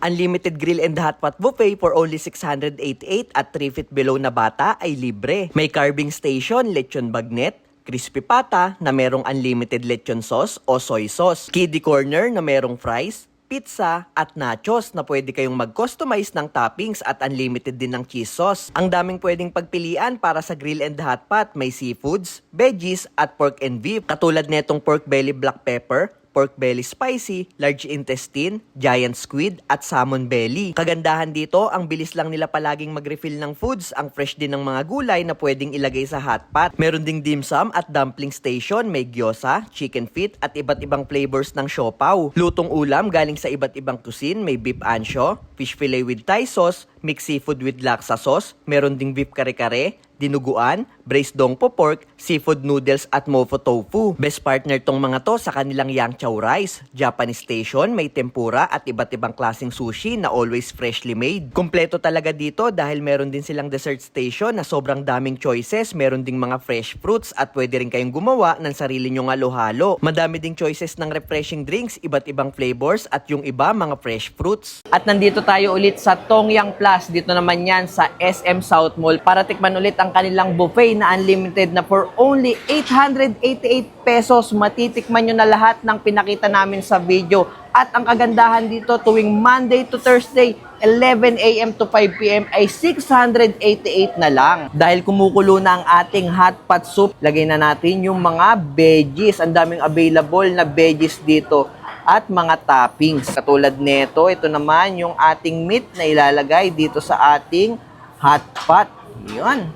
Unlimited grill and hotpot buffet for only 688 at 3 feet below na bata ay libre. May carving station, lechon bagnet, crispy pata na merong unlimited lechon sauce o soy sauce, kiddie corner na merong fries, pizza at nachos na pwede kayong mag-customize ng toppings at unlimited din ng cheese sauce. Ang daming pwedeng pagpilian para sa grill and hotpot. May seafoods, veggies at pork and beef. Katulad netong pork belly black pepper, pork belly spicy, large intestine, giant squid, at salmon belly. Kagandahan dito, ang bilis lang nila palaging mag-refill ng foods, ang fresh din ng mga gulay na pwedeng ilagay sa hotpot. Meron ding dim sum at dumpling station, may gyoza, chicken feet, at iba't ibang flavors ng siopaw. Lutong ulam galing sa iba't ibang cuisine, may beef ancho, fish fillet with Thai sauce, mixed seafood with laksa sauce, meron ding beef kare-kare, dinuguan, braised dongpo pork, seafood noodles at mofo tofu. Best partner tong mga to sa kanilang yang chow rice. Japanese station, may tempura at iba't ibang klaseng sushi na always freshly made. Kompleto talaga dito dahil meron din silang dessert station na sobrang daming choices. Meron ding mga fresh fruits at pwede rin kayong gumawa ng sarili nyong halo-halo. Madami ding choices ng refreshing drinks, iba't ibang flavors at yung iba mga fresh fruits. At nandito tayo ulit sa Tongyang Plus. Dito naman yan sa SM South Mall para tikman ulit ang kanilang buffet na unlimited na for only 888 pesos. Matitikman nyo na lahat ng pinakita namin sa video. At ang kagandahan dito, tuwing Monday to Thursday, 11 a.m. to 5 p.m. ay 688 na lang. Dahil kumukulo na ang ating hot pot soup, lagay na natin yung mga veggies. Ang daming available na veggies dito at mga toppings. Katulad nito, ito naman yung ating meat na ilalagay dito sa ating hot pot. Yun.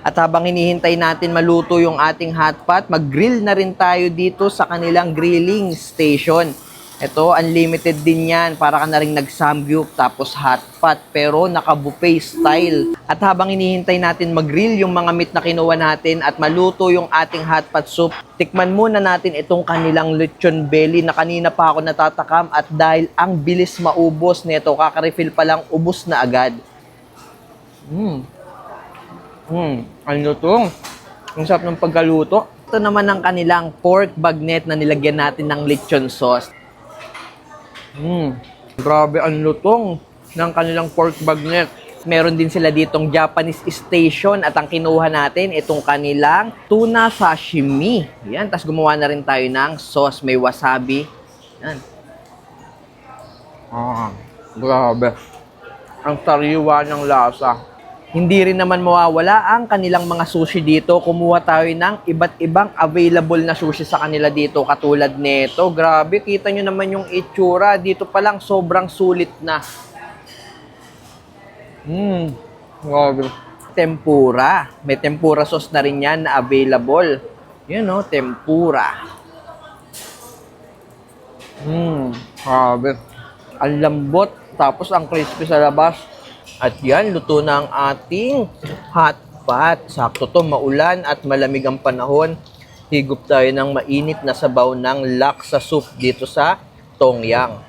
At habang hinihintay natin maluto yung ating hot pot, mag-grill na rin tayo dito sa kanilang grilling station. Ito, unlimited din yan. Para ka na rin nag-samgyup tapos hot pot, pero naka-buffet style. At habang hinihintay natin mag-grill yung mga meat na kinuha natin at maluto yung ating hot pot soup, tikman muna natin itong kanilang lechon belly na kanina pa ako natatakam at dahil ang bilis maubos nito, kaka-refill pa lang, ubos na agad. Ano to? Ang sarap ng pagkaluto. Ito naman ang kanilang pork bagnet na nilagyan natin ng lechon sauce. Grabe ang lutong ng kanilang pork bagnet. Meron din sila ditong Japanese station at ang kinuha natin itong kanilang tuna sashimi. Yan, tapos gumawa na rin tayo ng sauce, may wasabi. Yan. Grabe. Ang sariwa ng lasa. Hindi rin naman mawawala ang kanilang mga sushi dito. Kumuha tayo ng iba't ibang available na sushi sa kanila dito. Katulad nito. Grabe, kita nyo naman yung itsura. Dito pa lang sobrang sulit na. Grabe. Tempura. May tempura sauce na rin yan na available. Yun o, tempura. Grabe. Ang lambot. Tapos ang crispy sa labas. At yan, luto na ang ating hot pot. Sakto to, maulan at malamig ang panahon. Higop tayo ng mainit na sabaw ng laksa soup dito sa Tongyang.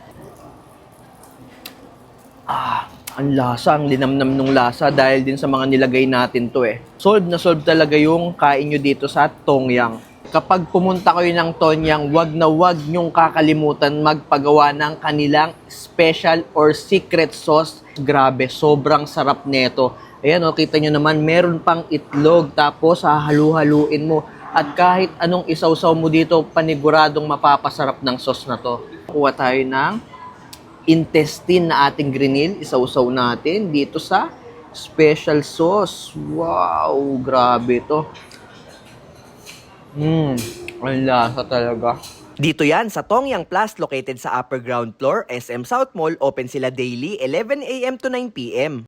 Ang lasa, ang linamnam ng lasa dahil din sa mga nilagay natin to eh. Solve na solve talaga yung kain nyo dito sa Tongyang. Kapag pumunta kayo ng Tongyang, wag na wag nyong kakalimutan magpagawa ng kanilang special or secret sauce. Grabe, sobrang sarap neto. Ayan o, kita nyo naman, meron pang itlog, tapos hahalu-haluin mo. At kahit anong isawsaw mo dito, paniguradong mapapasarap ng sauce na to. Kuha tayo ng intestine na ating grinil, isawsaw natin dito sa special sauce. Wow, grabe to. Ang lasa talaga. Dito yan sa Tongyang Plus, located sa upper ground floor, SM South Mall. Open sila daily, 11 a.m. to 9 p.m.